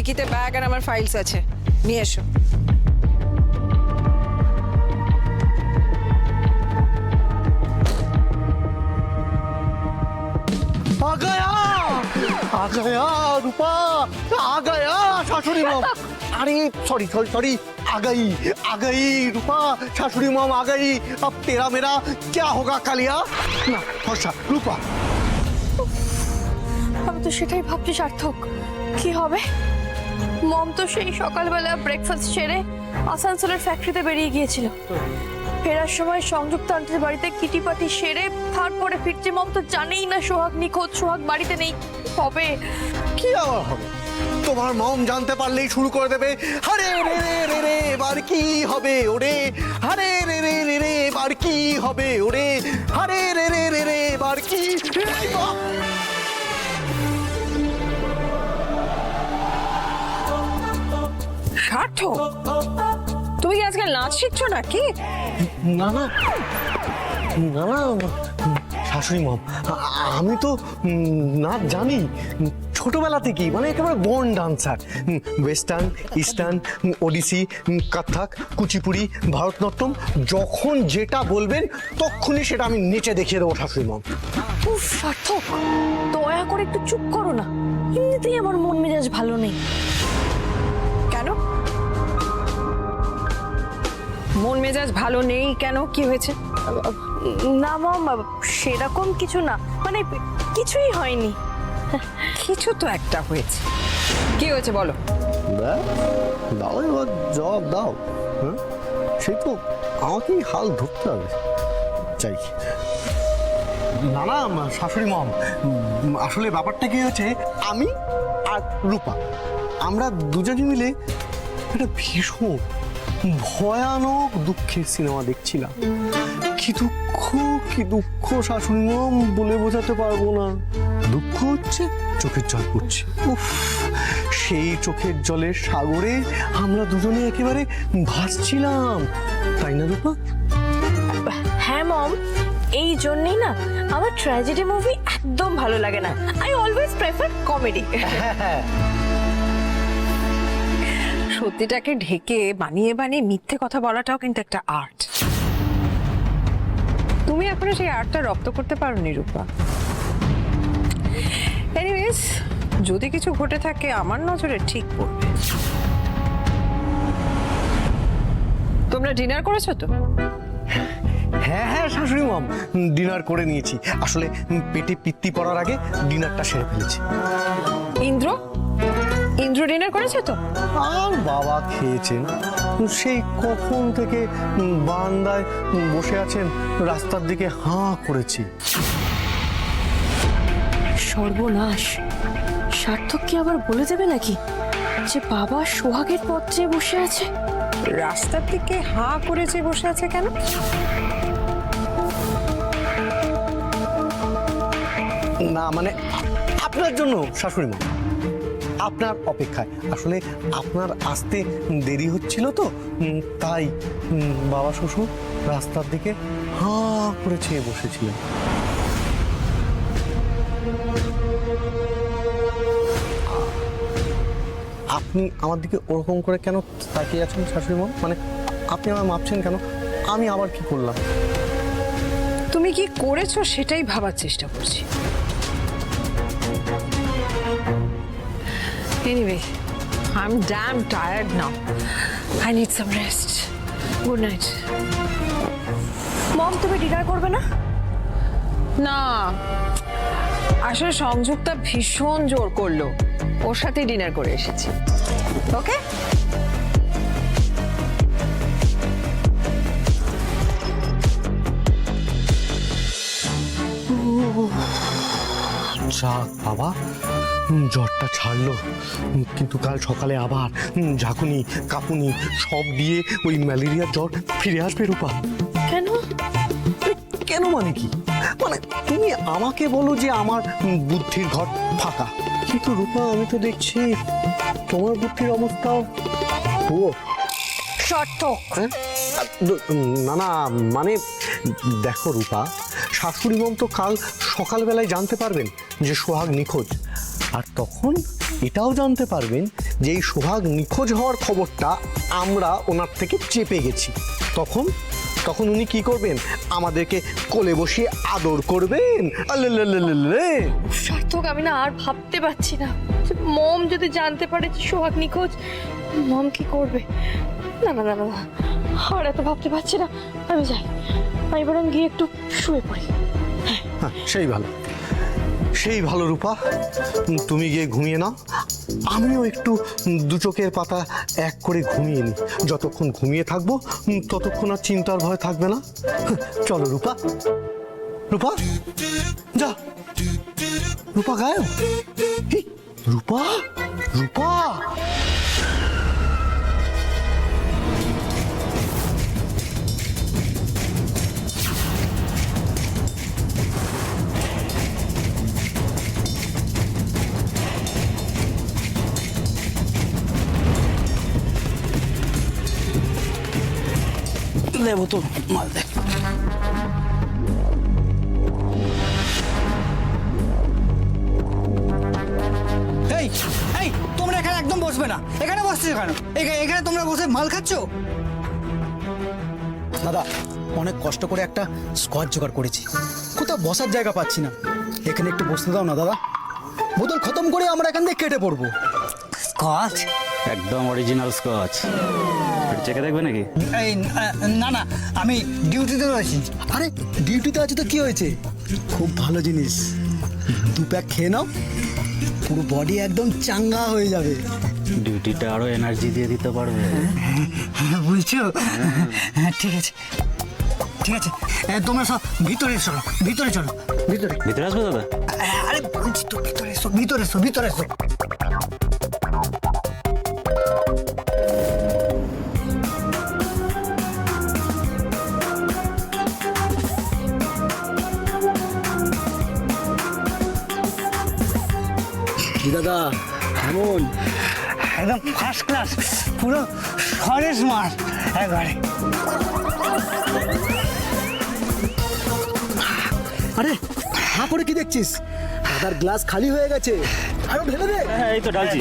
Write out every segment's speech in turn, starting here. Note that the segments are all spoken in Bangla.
ডিকিতে ব্যাগ আর আমার ফাইলস আছে, নিয়ে এসো। आ गया रूपा, आ गया शाশুড়ি मॉम। अरे सॉरी सॉरी सॉरी, आ गई रूपा, शाশুড়ি मॉम आ गई। अब तेरा मेरा क्या होगा कालिया? ना हर्षा रूपा, আমি তো সেটাই ভাবছি সার্থক, কি হবে। মম তো সেই সকালবেলা ব্রেকফাস্ট সেরে আসানসোলের ফ্যাক্টরিতে বেরিয়ে গিয়েছিল। ফেরার সময় সংযুক্ত আন্টির বাড়িতে কিটি পাটি সেরে তারপরে ফিরছে। মম তো জানেই না সোহাগ নিখোঁজ, সোহাগ বাড়িতে নেই। হবে কি আবার হবে? তোমার মম জানতে পারলেই শুরু করে দেবে, আরে রে রে রে রে এবার কি হবে ওরে, আরে রে রে রে রে এবার কি হবে ওরে, আরে রে রে রে রে এবার কি। সার্থক, তুমি কি আজকে নাচ শিখছো নাকি? না না না না শাশুড়ি মম, আমি তো নাচ জানি ছোটবেলা থেকেই, মানে একেবারে বর্ন ডান্সার। ওয়েস্টার্ন, ইস্টার্ন, ওডিসি, কত্থক, কুচিপুড়ি, ভারতনাট্যম, যখন যেটা বলবেন তখনই সেটা আমি নেচে দেখিয়ে দেবো শাশুড়ি মম। উফ সার্থক, দয়া করে একটু চুপ করো না। এমনিতেই আমার মন মেজাজ ভালো নেই। কেন মন মেজাজ ভালো নেই? কেন, কি হয়েছে? না মম, সেরকম কিছু না, মানে কিছুই হয়নি। কিছু তো একটা হয়েছে। কি হয়েছে বলো? দাও এবার জবাব দাও। হ্যাঁ, সেই তো আমাকেই হাল ধরতে হবে। চাই না না শাশুড়ি মম, আসলে ব্যাপারটা কি হয়েছে, আমি আর রূপা আমরা দুজনে মিলে একটা ভীষণ ভয়ানক দুঃখের সিনেমা দেখছিলাম। কি দুঃখ শাশুড়ি মম, বলে বোঝাতে পারবো না। দুঃখ হচ্ছে, চোখের জল পড়ছে। উফ, সেই চোখের জলের সাগরে আমরা দুজনে একেবারে ভাসছিলাম, তাই না রূপা? হ্যাঁ মম, এই জন্যই না আমার ট্র্যাজেডি মুভি একদম ভালো লাগে না। I always prefer comedy. সত্যিটাকে ঢেকে বানিয়ে বানিয়ে মিথ্যে কথা বলাটাও কিন্তু একটা আর্ট। তুমি এখনো সেই আর্টটা রপ্ত করতে পারোনি রূপা। এনিওয়েজ, যদি কিছু ঘটে থাকে আমার নজরে ঠিক পড়বে। তোমরা ডিনার করেছো তো? হ্যাঁ হ্যাঁ শাশুড়ি মম, ডিনার করে নিয়েছি। আসলে পেটে পিত্তি পড়ার আগে ডিনারটা সেরে ফেলেছি। ইন্দ্র ডিনার করেছে তো? আর বাবা খেয়েছেন, সেই কখন থেকে বারান্দায় বসে আছেন, রাস্তার দিকে হাঁ করেছি। সর্বনাশ, সার্থক কি আবার বলে দেবে নাকি যে বাবা সোহাগের পথ চেয়ে বসে আছে? রাস্তার দিকে হাঁ করেছে বসে আছে কেন? না মানে আপনার জন্য শাশুড়ি মা, আপনার অপেক্ষায়। আসলে আপনার আসতে দেরি হচ্ছিল তো, তাই বাবা শ্বশুর রাস্তার দিকে হাঁ করে চেয়ে বসেছিলেন। আপনি আমার দিকে ওরকম করে কেন তাকিয়ে আছেন শাশুড়ি মা? মানে আপনি আমার মাপছেন কেন? আমি আবার কি করলাম? তুমি কি করেছো সেটাই ভাবার চেষ্টা করছি। Anyway, I'm damn tired now. I need some rest. Good night. মম, তুমি ডিনার করবে না? না, আসলে সংযুক্তা ভীষণ জোর করলো, ওর সাথে ডিনার করে এসেছি। ওকে, যাক বাবা, জ্বরটা ছাড়লো, কিন্তু কাল সকালে আবার ঝাঁকুনি কাঁপুনি সব দিয়ে ওই ম্যালেরিয়ার জ্বর ফিরে আসবে রূপা। কেন? কেন মানে কি? মানে তুমি আমাকে বলো যে আমার বুদ্ধির ঘর ফাঁকা, কিন্তু রূপা আমি তো দেখছি তোমার বুদ্ধির অবস্থাও পুরো। সার্থক, না না মানে দেখো রূপা, শাশুড়ি মম তো কাল সকালবেলায় জানতে পারবেন যে সোহাগ নিখোঁজ, আর তখন এটাও জানতে পারবেন যে এই সোহাগ নিখোঁজ হওয়ার খবরটা আমরা ওনার থেকে চেপে গেছি। তখন তখন উনি কি করবেন? আমাদেরকে কোলে বসিয়ে আদর করবেন। আল্লাহ, সার্থক, আমি না আর ভাবতে পারছি না যে মম যদি জানতে পারে যে সোহাগ নিখোঁজ, মম কি করবে। না না না না না, আর এত ভাবতে পারছি না। আমি যাই, আমি বরং গিয়ে একটু শুয়ে পড়ি। হ্যাঁ, সেই ভালো রূপা, তুমি গিয়ে ঘুমিয়ে নাও। আমিও একটু দু চোখের পাতা এক করে ঘুমিয়ে নিই। যতক্ষণ ঘুমিয়ে থাকবো ততক্ষণ আর চিন্তার ভয় থাকবে না। চলো রূপা, রূপা যা, রূপা গায়েব। এই, রূপা, রূপা। দেবো তো মাল দেখ। এই এই তোমরা এখানে একদম বসবে না। এখানে বসছো কেন? এখানে তোমরা বসে মাল খাচ্ছো? দাদা, অনেক কষ্ট করে একটা স্কোয়াড জোগাড় করেছি, কোথাও বসার জায়গা পাচ্ছি না। এখানে একটু বসতে দাও না দাদা। বোতল খতম করে আমরা এখান থেকে কেটে পড়বো। স্কচ, একদম অরিজিনাল স্কচ। চেকে দেখবে নাকি? এই না না, আমি ডিউটিতে রয়েছি। আরে ডিউটিতে আছে তো কি হয়েছে? খুব ভালো জিনিস, দু প্যাক খেয়ে নাও, পুরো বডি একদম চাঙ্গা হয়ে যাবে। ডিউটিটা আরো এনার্জি দিয়ে দিতে পারবে। বুঝছো? ঠিক আছে ঠিক আছে, তোমরা সব ভিতরে চলো, ভিতরে চলো, ভিতরে। ভিতরে আসবে দাদা? আরে বলছি তো ভিতরে এসো, ভিতরে এসো, ভিতরে এসো। দাদা কেমন? একদম ফার্স্ট ক্লাস, পুরো সরেস মার একবারে। আরে হা করে কি দেখছিস? দাদার গ্লাস খালি হয়ে গেছে, আরো ঢেলে দে। এই তো ঢালছি।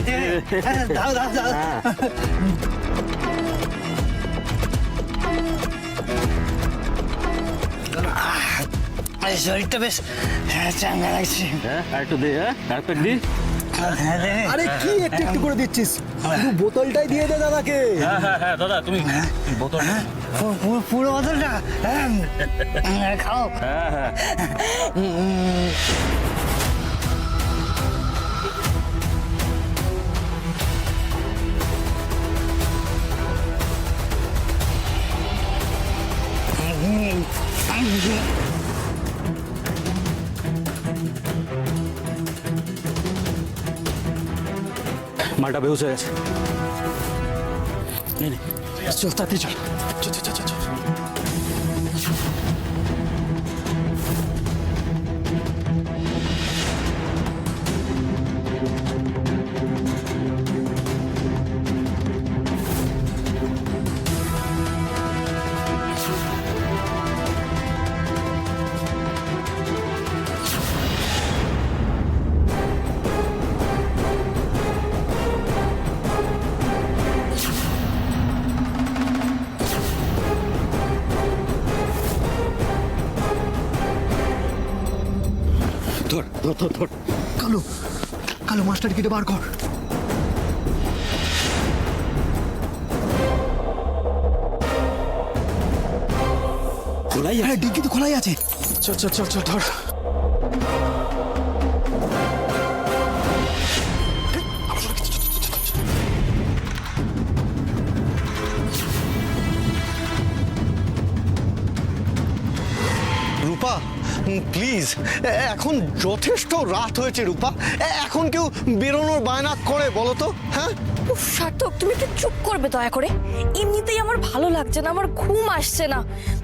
দাও দাও দাও। আরে শরীরটা বেশ চাঙ্গা লাগছে। হ্যাঁ, আর একটু দে। হ্যাঁ, আর প্যাক দি। আরে কি একটু একটু করে দিচ্ছিস? পুরো বোতলটাই দিয়ে দে দাদাকে। হ্যাঁ হ্যাঁ হ্যাঁ দাদা, তুমি বোতল। পুরো বোতলটা খাও। হ্যাঁ হ্যাঁ। মালটা বেহুশ হয়ে গেছে। নে নে, চল তাড়াতাড়ি চল। চল চল চল চল। ধর ধর ধর ধর। কালো কালো মাস্টার কেটে বার কর। খোলাই আছে? হ্যাঁ, ডিগ্গি তো খোলাই আছে। চল চল চল চল, ধর। রূপা প্লিজ, এখন যথেষ্ট রাত হয়েছে রূপা। এখন কেউ বেরোনোর বায়না করে বলো তো? হ্যাঁ, উফ, সার্থক, তুমি একটু চুপ করবে দয়া করে। এমনিতেই আমার ভালো লাগছে না, আমার ঘুম আসছে না,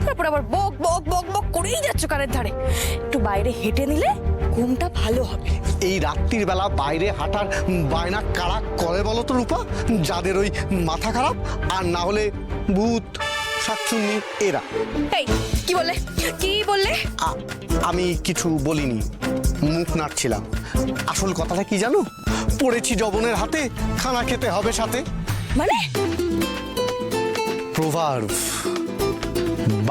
তারপর আবার বক বক বক বক করেই যাচ্ছ কানের ধারে। একটু বাইরে হেঁটে নিলে ঘুমটা ভালো হবে। এই রাত্রির বেলা বাইরে হাঁটার বায়না কারা করে বলো তো রূপা? যাদের ওই মাথা খারাপ, আর না হলে ভূত শাকচুন্নি এরা। এই কি বললে, কি বললে? আমি কিছু বলিনি, মুখ নাড়ছিলাম। আসল কথাটা কি জানো? পড়েছি জবনের হাতে, খানা খেতে হবে সাথে। মানে প্রভার্ব,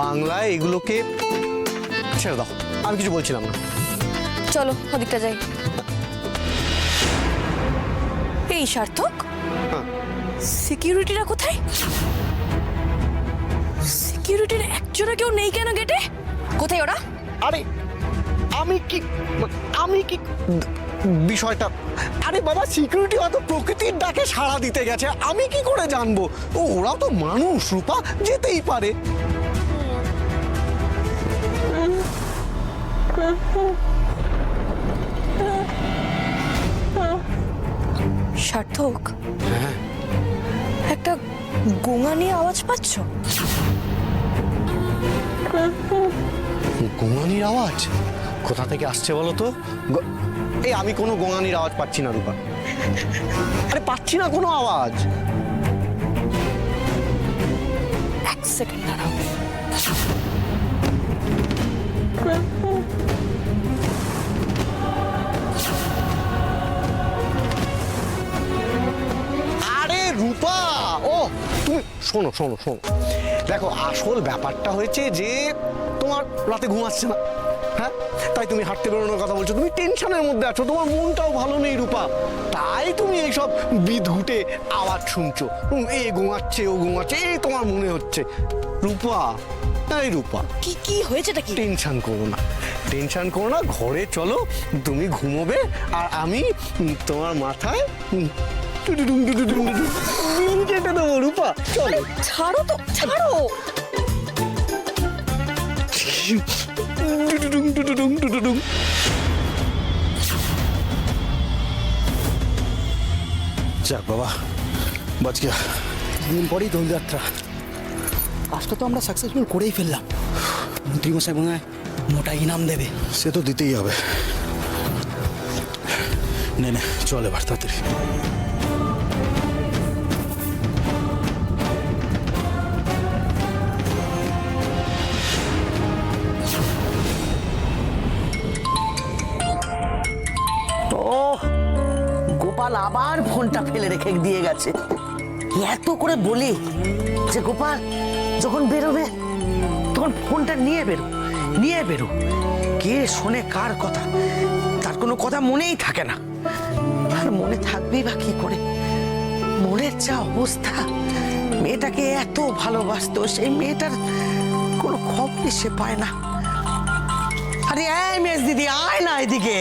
বাংলায় এগুলোকে ছেড়ে দাও, আমি কিছু বলছিলাম না। চলো ওদিকটা যাই। এই সার্থক, হ্যাঁ। সিকিউরিটিরা কোথায়? সিকিউরিটির একজনও কেউ নেই কেন গেটে? কোথায় ওরা? আরে আমি কি বিষয়টা, আরে বাবা সিকিউরিটি হয়তো প্রকৃতির ডাকে সাড়া দিতে গেছে, আমি কি করে জানবো? ওরাও তো মানুষ রূপা, যেতেই পারে। সার্থক, একটা গোঙানির আওয়াজ পাচ্ছ? গোঙানির আওয়াজ কোথা থেকে আসছে বলো তো? এই আমি কোনো গোঙানির আওয়াজ পাচ্ছি না রূপা, আরে পাচ্ছি না কোনো আওয়াজ। এক সেকেন্ড দাঁড়াও। আরে রূপা, ও তুমি শোনো শোনো শোনো, দেখো আসল ব্যাপারটা হয়েছে যে তোমার রাতে ঘুম আসছে না, হ্যাঁ, তাই তুমি হাঁটতে বেরোনোর কথা বলছো, তুমি টেনশনের মধ্যে আছো, তোমার মনটাও ভালো নেই রূপা, তাই তুমি এইসব বিদঘুটে আওয়াজ শুনছো, এ ঘুমাচ্ছে ও ঘুমাচ্ছে, এই তোমার মনে হচ্ছে। রূপা, এই রূপা, কি কি হয়েছেটা কি? টেনশন করো না, টেনশন করো না, ঘরে চলো, তুমি ঘুমোবে আর আমি তোমার মাথায় টুডুডুং টুডুডুং টুডুং বিলি কেটে দেবো রূপা, চলো। ছাড়ো তো, ছাড়ো। টুডুডুং টুডুডুং টুডুডুং। যাক বাবা, বাঁচ গিয়া। দিন পরেই দোলযাত্রা, কাজটা তো আমরা সাকসেসফুল করেই ফেললাম। মন্ত্রী মশাই মনে হয় মোটা ইনাম দেবে। সে তো দিতেই হবে। নে নে চল এবার তাড়াতাড়ি। ও গোপাল আবার ফোনটা ফেলে রেখে দিয়ে গেছে। এত করে বলি যে গোপাল যখন বেরোবে তখন ফোনটা নিয়ে বেরো। কে শোনে কার কথা? তার কোনো কথা মনেই থাকে না। আর মনে থাকবেই বা কি করে? মনের যা অবস্থা, মেয়েটাকে এত ভালোবাসতো, সেই মেয়েটার কোনো খবরই সে পায় না। আরে এই মেজ দিদি, আয় না এদিকে।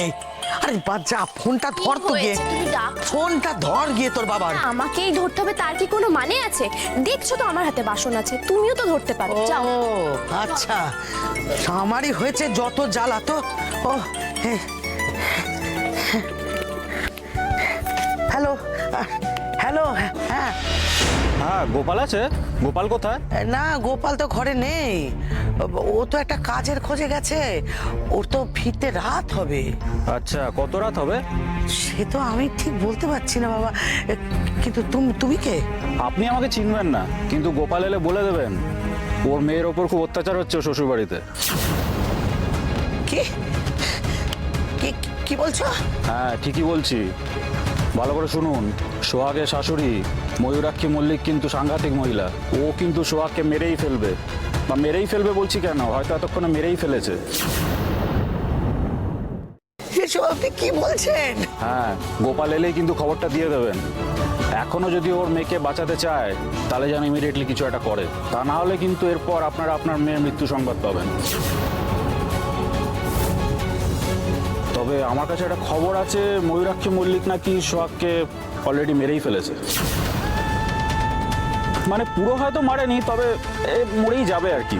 আরে বাচ্চা, ফোনটা ধর তো গিয়ে, তুমি ডাক, ফোনটা ধর গিয়ে তোর বাবার। আমাকেই ধরতে হবে তার কি কোনো মানে আছে? দেখছো তো আমার হাতে বাসন আছে, তুমিও তো ধরতে পারো, যাও। ও আচ্ছা, আমারই হয়েছে যত জ্বালা তো। ও হ্যালো হ্যালো, হ্যাঁ। হ্যাঁ গোপাল আছে? গোপাল কোথায়? না, গোপাল তো ঘরে নেই, ও তো একটা কাজের খোঁজে গেছে, ওর তো ফিরতে রাত হবে। আচ্ছা, কত রাত হবে? সে তো আমি ঠিক বলতে পারছি না বাবা, কিন্তু তুমি কে? আপনি আমাকে চিনবেন না, কিন্তু গোপাল এলে বলে দেবেন ওর মেয়ের ওপর খুব অত্যাচার হচ্ছে শ্বশুর বাড়িতে। কি কি বলছো? হ্যাঁ ঠিকই বলছি, ভালো করে শুনুন। সোহাগের শাশুড়ি ময়ূরাক্ষী মল্লিক কিন্তু সাংঘাতিক মহিলা, ও কিন্তু সোহাগকে মেরেই ফেলবে, বা মেরেই ফেলবে বলছি কেন, হয়তো এতক্ষণে মেরেই ফেলেছে। এসব আপনি কি বলছেন? হ্যাঁ, গোপাল এলেই কিন্তু খবরটা দিয়ে দেবেন। এখনো যদি ওর মেয়েকে বাঁচাতে চায় তাহলে যেন ইমিডিয়েটলি কিছু একটা করে, তা না হলে কিন্তু এরপর আপনারা আপনার মেয়ের মৃত্যু সংবাদ পাবেন। তবে আমার কাছে একটা খবর আছে, ময়ূরাক্ষী মল্লিক নাকি সোহাগকে অলরেডি মেরেই ফেলেছে। মানে পুরো হয়তো মারেনি, তবে মরেই যাবে আর কি।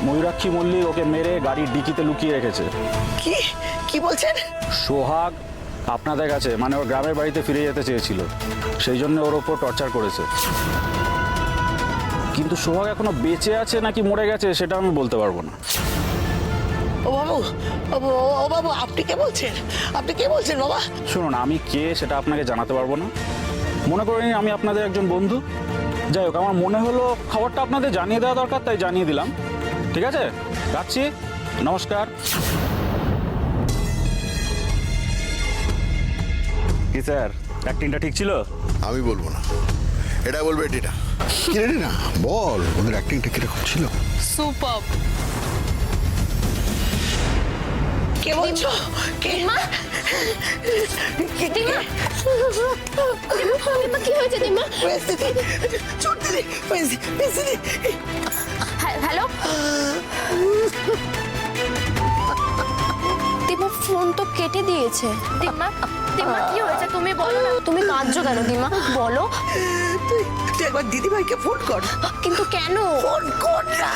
ময়ূরাক্ষী মল্লিক ওকে মেরে গাড়ির ডিকিতে লুকিয়ে রেখেছে। কি কি বলছেন? সোহাগ আপনাদের কাছে, মানে ওর গ্রামের বাড়িতে ফিরে যেতে চেয়েছিল, সেই জন্য ওর ওপর টর্চার করেছে। কিন্তু সোহাগ এখনো বেঁচে আছে নাকি মরে গেছে সেটা আমি বলতে পারবো না। ও বাবু, ও বাবু, আপনি কে বলছেন? আপনি কে বলছেন বাবা? শুনুন, আমি কে সেটা আপনাকে জানাতে পারবো না। মনে করে নিন আমি আপনাদের একজন বন্ধু। যাই হোক, আমার মনে হলো খবরটা আপনাদের জানিয়ে দেওয়া দরকার, তাই জানিয়ে দিলাম। ঠিক আছে, রাখছি, নমস্কার। কি স্যার অ্যাক্টিংটা ঠিক ছিল? আমি বলবো না, এটা বলবে এটিটা। কি রে না, বল ওদের অ্যাক্টিংটা কিরকম ছিল? সুপার। কে বলছো? কে? দিমা দিমা দিমা কি হয়েছে দিমা? চোট দিলি, পেন্সিলি। হ্যালো দিমা, ফোন তো কেটে দিয়েছে। দিমা দিমা কি হয়েছে তুমি বলো না, তুমি কাঁদছো কেন দিমা বলো। তুই একবার দিদিভাইকে ফোন কর। কিন্তু কেন? ফোন কর না,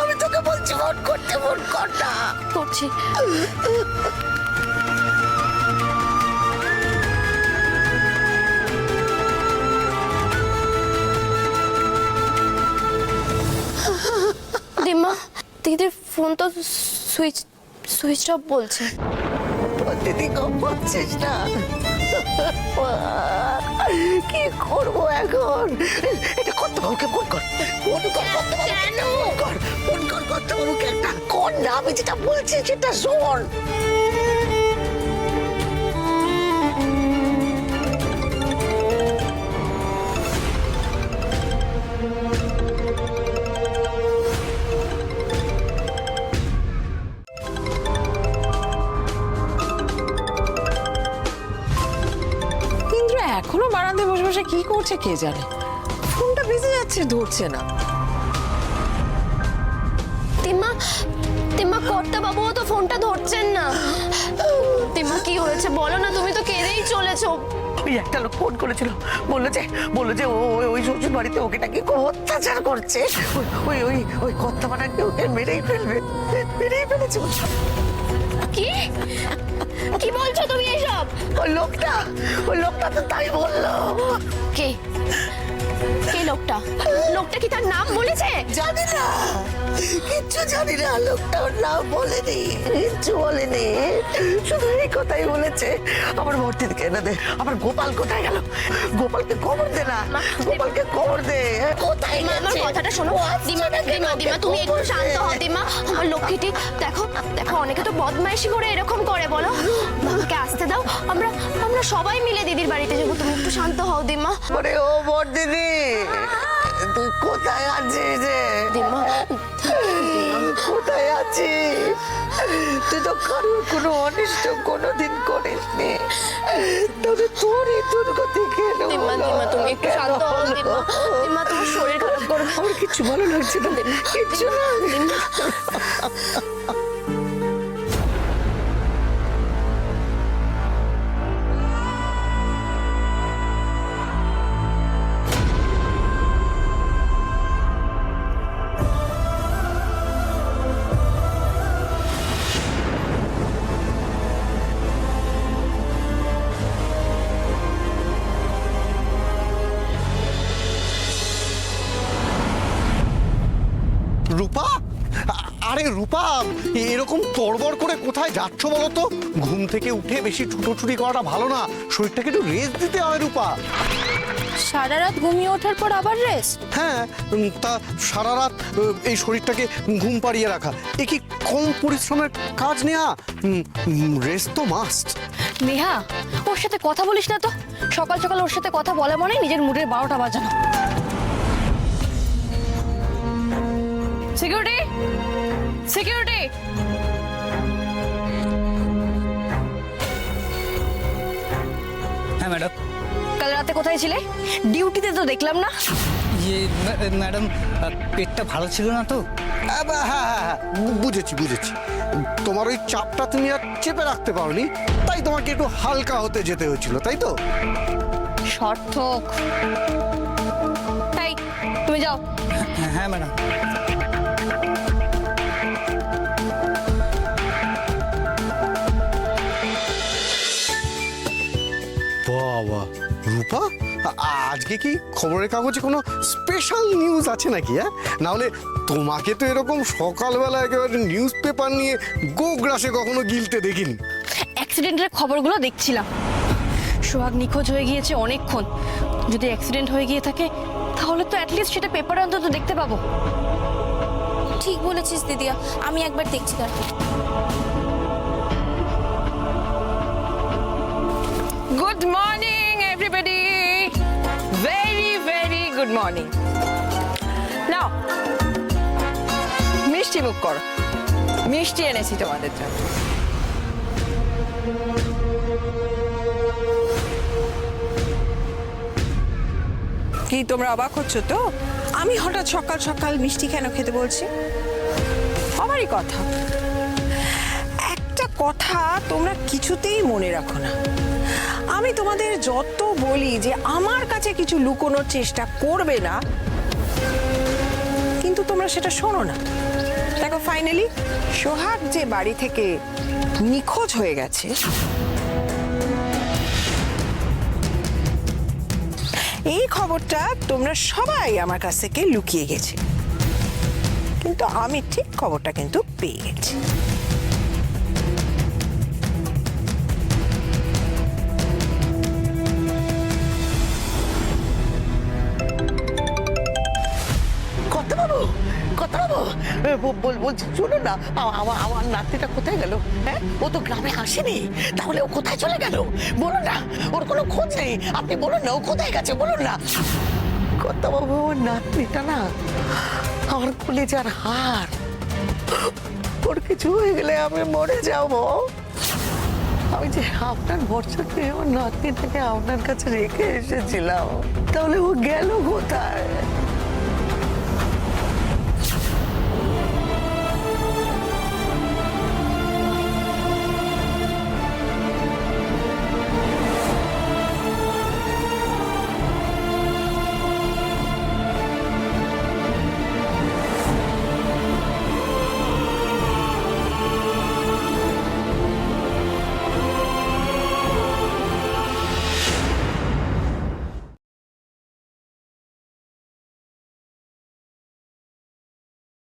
আমি তোকে বলছি ফোন করতে, ফোন কর না। করছি। দিমা দিদির ফোন তো সুইচ অফ বলছে। দিদি কম বলছিস না, কি করবো এখন? এটা করতে বাবুকে ফোন কর, ফোন কর করতে ফোন কর করতে বাবুকে একটা কর না, আমি যেটা বলছি সেটা শোন। ইন্দ্র এখনো বারান্দায় বসে বসে কি করছে কে জানে, ফোনটা বেজে যাচ্ছে, ধরছে না। দিমা দিমা কর্তা বাবুও তো ফোনটা ধরছেন না। দিমা কি হয়েছে বলো না, তুমি তো কেঁদেই চলেছো। ওই একটা লোক ফোন করেছিল, বললো যে ওই শ্বশুর বাড়িতে ওকে নাকি খুব অত্যাচার করছে, ওই ওই ওই কর্তা বানাকে ওকে মেরেই ফেলেছে। কি কি বলছো তুমি এসব? ওই লোকটা তো তাই বললো। কে কে লোকটা? লোকটা কি তার নাম বলেছে? জানি না, কিচ্ছু জানি না, লোকটা ওর নাম বলেনি, কিচ্ছু বলেনি, শুধু এই কথাই বলেছে আমার ভর্তিকে এনে দে। আমার গোপাল কোথায় গেল? গোপালকে খবর দে না, গোপালকে খবর দে। কোথায় দিমা আমার গেছে? কথাটা শোনো। দিমা দিমা দিমা তুমি একটু শান্ত হও দিমা। আমার লক্ষ্মীটি দেখো দেখো, অনেকে তো বদমাইশি করে এরকম করে, বলো বাবাকে আসতে দাও, আমরা আমরা সবাই মিলে দিদির বাড়িতে যাবো, তুমি একটু শান্ত হও দিমা। মানে ও বর্দিনী, তুই কোথায় আছিস রে? দিমা কোথায় আছিস? তুই তো কারোর কোনো অনিষ্ট কোনোদিন করিসনি, তবে তোরই দুর্গতি কেন? দিমা দিমা তুমি একটু শান্ত হও দিমা। দিমা তোমার শরীর খারাপ করবে। আমার কিচ্ছু ভালো লাগছে না, কিচ্ছু না। দিমা রূপা, আরে রূপা, এরকম তড়বড় করে কোথায় যাচ্ছ বলো তো? ঘুম থেকে উঠে বেশি ছুটোছুটি করাটা ভালো না, শরীরটাকে একটু রেস্ট দিতে হয় রূপা। সারা রাত ঘুমিয়ে ওঠার পর আবার রেস্ট? হ্যাঁ, তা সারা রাত এই শরীরটাকে ঘুম পাড়িয়ে রাখা এ কি কম পরিশ্রমের কাজ নেওয়া? রেস্ট তো মাস্ট। নেহা, ওর সাথে কথা বলিস না তো। সকাল সকাল ওর সাথে কথা বলা মানে নিজের মুডের 12টা বাজানো। সিকিউরিটি সিকিউরিটি, হ্যাঁ ম্যাডাম। কাল রাতে কোথায় ছিলে? ডিউটিতে তো দেখলাম না। ইয়ে ম্যাডাম, পেটটা ভালো ছিল না তো। হ্যাঁ হ্যাঁ হ্যাঁ, বুঝেছি। তোমার ওই চাপটা তুমি আর চেপে রাখতে পারোনি, তাই তোমাকে একটু হালকা হতে যেতে হয়েছিল, তাই তো? সার্থক, তাই তুমি যাও। হ্যাঁ ম্যাডাম। বাবা রূপা, আজকে কি খবরের কাগজে কোনো স্পেশাল নিউজ আছে নাকি? হ্যাঁ, না হলে তোমাকে তো এরকম সকালবেলা একেবারে নিউজ পেপার নিয়ে গোগ্রাসে কখনো গিলতে দেখিনি। অ্যাক্সিডেন্টের খবরগুলো দেখছিলাম। সোহাগ নিখোঁজ হয়ে গিয়েছে অনেকক্ষণ। যদি অ্যাক্সিডেন্ট হয়ে গিয়ে থাকে তাহলে তো অ্যাটলিস্ট সেটা পেপারে অন্তত দেখতে পাবো। ঠিক বলেছিস দিদিয়া, আমি একবার দেখছি তার। Good morning everybody, very very good morning. নাও মিষ্টি মুখ করো, মিষ্টি এনেছি তোমাদের জন্য। কি তোমরা অবাক হচ্ছ তো? আমি হঠাৎ সকাল সকাল মিষ্টি কেন খেতে বলছি? আমারই কথা। একটা কথা তোমরা কিছুতেই মনে রাখো না। আমি তোমাদের যত বলি যে আমার কাছে কিছু লুকোনোর চেষ্টা করবে না, কিন্তু তোমরা সেটা শোনো না। দেখো ফাইনালি সোহাগ যে বাড়ি থেকে নিখোঁজ হয়ে গেছে, এই খবরটা তোমরা সবাই আমার কাছ থেকে লুকিয়ে গেছে, কিন্তু আমি ঠিক খবরটা কিন্তু পেয়ে গেছি। বলছি শুনুন না, আমার নাতিটা কোথায় গেল? হ্যাঁ, ও তো গ্রামে আসেনি, তাহলে ও কোথায় চলে গেল? বলুন না, ওর কোনো খোঁজ নেই। আপনি বলুন না, ও কোথায় গেছে বলুন না। কথা বাবু, আমার নাতনিটা না আমার কলেজার হার। ওর কিছু হয়ে গেলে আমি মরে যাব। আমি যে আপনার ভরসা পেয়ে আমার নাতনিটাকে আপনার কাছে রেখে এসেছিলাম, তাহলে ও গেল কোথায়?